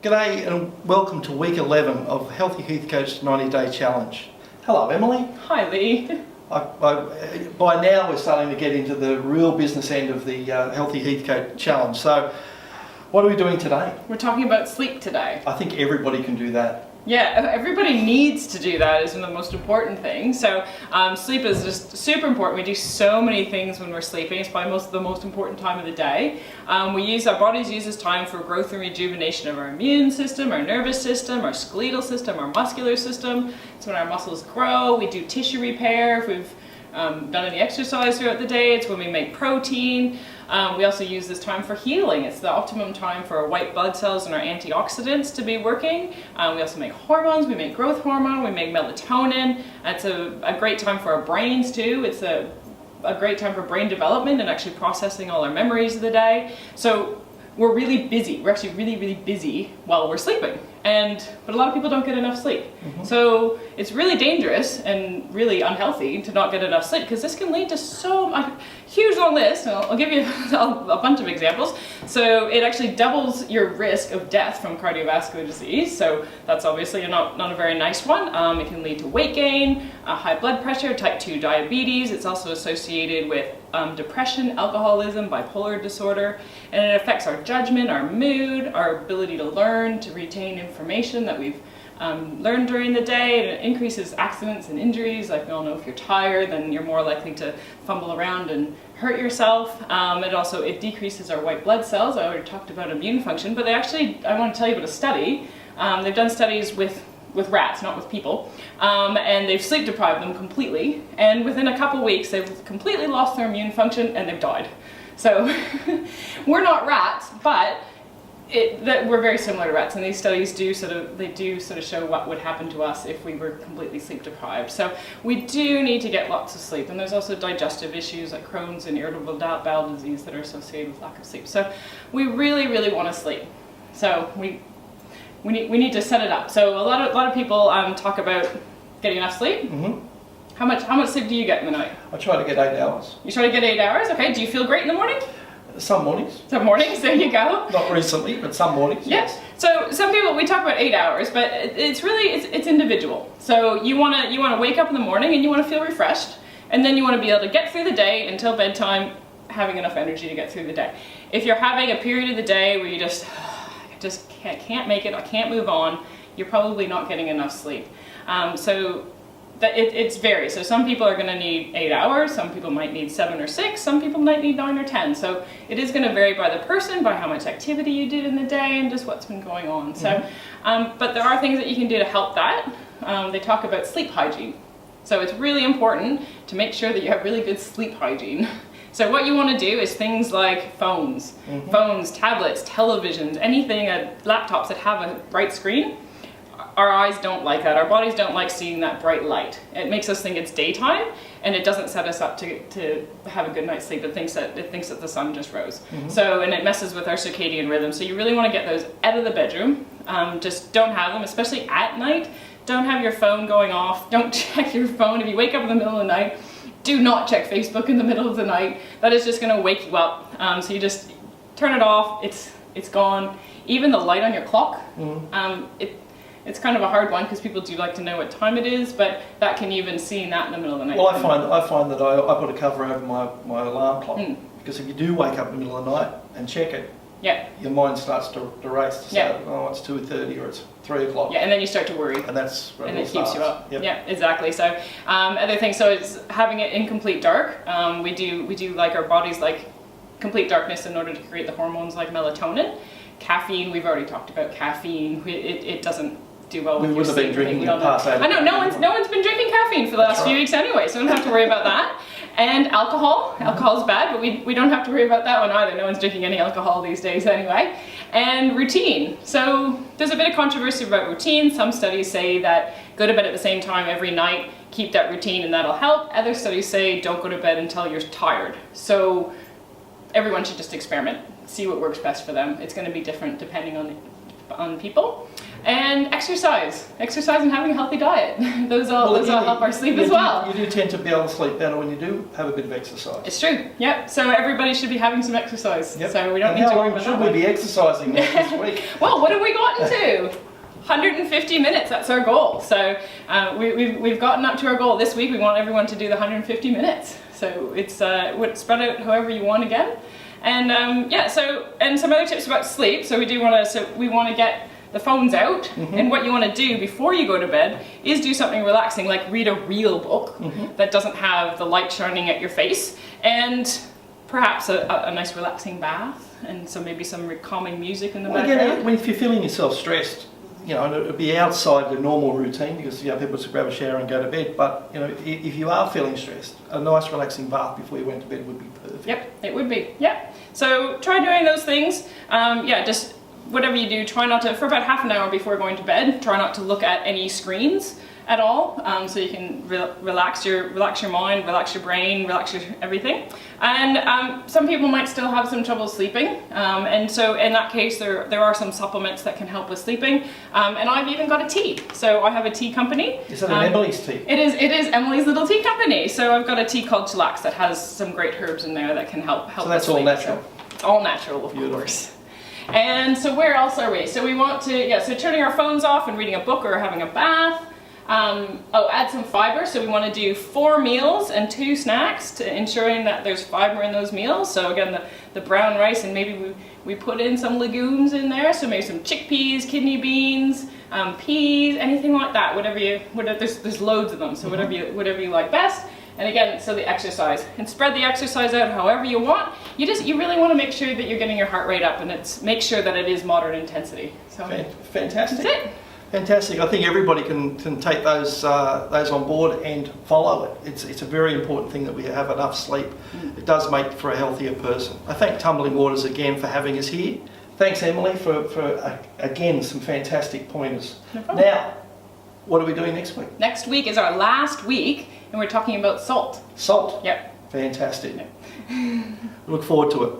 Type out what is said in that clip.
G'day and welcome to week 11 of Healthy Heathcote's 90-day challenge. Hello Emily. Hi Lee. By now we're starting to get into the real business end of the Healthy Heathcote challenge. So what are we doing today? We're talking about sleep today. I think everybody can do that. Yeah, everybody needs to do that is the most important thing. So sleep is just super important. We do so many things when we're sleeping. It's probably the most important time of the day. Our bodies use this time for growth and rejuvenation of our immune system, our nervous system, our skeletal system, our muscular system. It's when our muscles grow. We do tissue repair if we've done any exercise throughout the day. It's when we make protein. We also use this time for healing. It's the optimum time for our white blood cells and our antioxidants to be working. We also make hormones. We make growth hormone. We make melatonin. It's a great time for our brains too. It's a great time for brain development and actually processing all our memories of the day. So we're really busy. We're actually really, really busy while we're sleeping. But a lot of people don't get enough sleep. Mm-hmm. So it's really dangerous and really unhealthy to not get enough sleep because this can lead to a huge long list. And I'll give you a bunch of examples. So it actually doubles your risk of death from cardiovascular disease. So that's obviously not a very nice one. It can lead to weight gain, high blood pressure, type 2 diabetes. It's also associated with depression, alcoholism, bipolar disorder, and it affects our judgment, our mood, our ability to learn, to retain information that we've learned during the day, and it increases accidents and injuries. Like we all know, if you're tired, then you're more likely to fumble around and hurt yourself. It decreases our white blood cells. I already talked about immune function, but I want to tell you about a study. They've done studies with rats, not with people, and they've sleep deprived them completely, and within a couple weeks they've completely lost their immune function and they've died. So we're not rats, but we're very similar to rats, and these studies do sort of show what would happen to us if we were completely sleep deprived. So we do need to get lots of sleep, and there's also digestive issues like Crohn's and irritable bowel disease that are associated with lack of sleep. So we really, really want to sleep. So we need to set it up. So a lot of people talk about getting enough sleep. Mm-hmm. How much sleep do you get in the night? I try to get 8 hours. You try to get 8 hours? Okay. Do you feel great in the morning? Some mornings. Some mornings, there you go. Not recently, but some mornings. Yes. So some people, we talk about 8 hours, but it's individual. So you want to wake up in the morning and you want to feel refreshed, and then you want to be able to get through the day until bedtime, having enough energy to get through the day. If you're having a period of the day where you just can't make it, I can't move on, you're probably not getting enough sleep. It's varies. So some people are going to need 8 hours, some people might need 7 or 6, some people might need 9 or 10. So it is going to vary by the person, by how much activity you did in the day, and just what's been going on. So, but there are things that you can do to help that. They talk about sleep hygiene. So it's really important to make sure that you have really good sleep hygiene. So what you want to do is things like phones, tablets, televisions, anything, laptops that have a bright screen. Our eyes don't like that. Our bodies don't like seeing that bright light. It makes us think it's daytime, and it doesn't set us up to have a good night's sleep. It thinks that the sun just rose. Mm-hmm. And it messes with our circadian rhythm. So you really want to get those out of the bedroom. Just don't have them, especially at night. Don't have your phone going off. Don't check your phone. If you wake up in the middle of the night, do not check Facebook in the middle of the night. That is just going to wake you up. So you just turn it off. It's gone. Even the light on your clock. It's kind of a hard one because people do like to know what time it is, but that can even see that in the middle of the night. Well, I find that I put a cover over my alarm clock because if you do wake up in the middle of the night and check it, your mind starts to race to say, oh, it's 2:30 or it's 3 o'clock. Yeah, and then you start to worry. And that's and it keeps you up. Yep. Yeah, exactly. So other things, so it's having it in complete dark. We do like our bodies like complete darkness in order to create the hormones like melatonin. Caffeine, we've already talked about caffeine. It doesn't do well with your sleep. We would have been drinking past 8. I know, no one's been drinking caffeine for the last few weeks anyway, so we don't have to worry about that. And alcohol. Alcohol is bad, but we don't have to worry about that one either. No one's drinking any alcohol these days anyway. And routine. So there's a bit of controversy about routine. Some studies say that go to bed at the same time every night, keep that routine and that'll help. Other studies say don't go to bed until you're tired. So everyone should just experiment, see what works best for them. It's going to be different depending on people. And exercise and having a healthy diet. Those all help our sleep as well. You do tend to be able to sleep better when you do have a bit of exercise. It's true, yep. So everybody should be having some exercise. Yep. So we don't need to worry about that. How long should we be exercising this week? Well, what have we gotten to? 150 minutes, that's our goal. So we've gotten up to our goal. This week we want everyone to do the 150 minutes. So it's spread out however you want again. And and some other tips about sleep. So we want to get the phones out, and what you want to do before you go to bed is do something relaxing, like read a real book that doesn't have the light shining at your face, and perhaps a nice relaxing bath, and maybe some calming music in the background. Again, if you're feeling yourself stressed, it'll be outside the normal routine because people just grab a shower and go to bed. But if you are feeling stressed, a nice relaxing bath before you went to bed would be perfect. Yep, it would be. Yep. So try doing those things. Just whatever you do, try not to, for about half an hour before going to bed, try not to look at any screens at all, so you can relax your mind, relax your brain, relax your everything. And some people might still have some trouble sleeping, and so in that case there are some supplements that can help with sleeping. And I've even got a tea. So I have a tea company. Is that an Emily's tea? It is Emily's little tea company. So I've got a tea called Chillax that has some great herbs in there that can help. So that's all natural. So it's all natural, of course. And so where else are we? So we want to, so turning our phones off and reading a book or having a bath. Add some fiber. So we want to do 4 meals and 2 snacks to ensuring that there's fiber in those meals. So again, the brown rice, and maybe we put in some legumes in there. So maybe some chickpeas, kidney beans, peas, anything like that. There's loads of them. So whatever you like best. And again, so the exercise, and spread the exercise out however you want. You really want to make sure that you're getting your heart rate up, and make sure that it is moderate intensity. So fantastic. That's it. Fantastic. I think everybody can take those on board and follow it. It's a very important thing that we have enough sleep. It does make for a healthier person. I thank Tumbling Waters again for having us here. Thanks, Emily, for again some fantastic pointers. No problem. Now, what are we doing next week? Next week is our last week, and we're talking about salt. Salt? Yep. Fantastic. Yep. Look forward to it.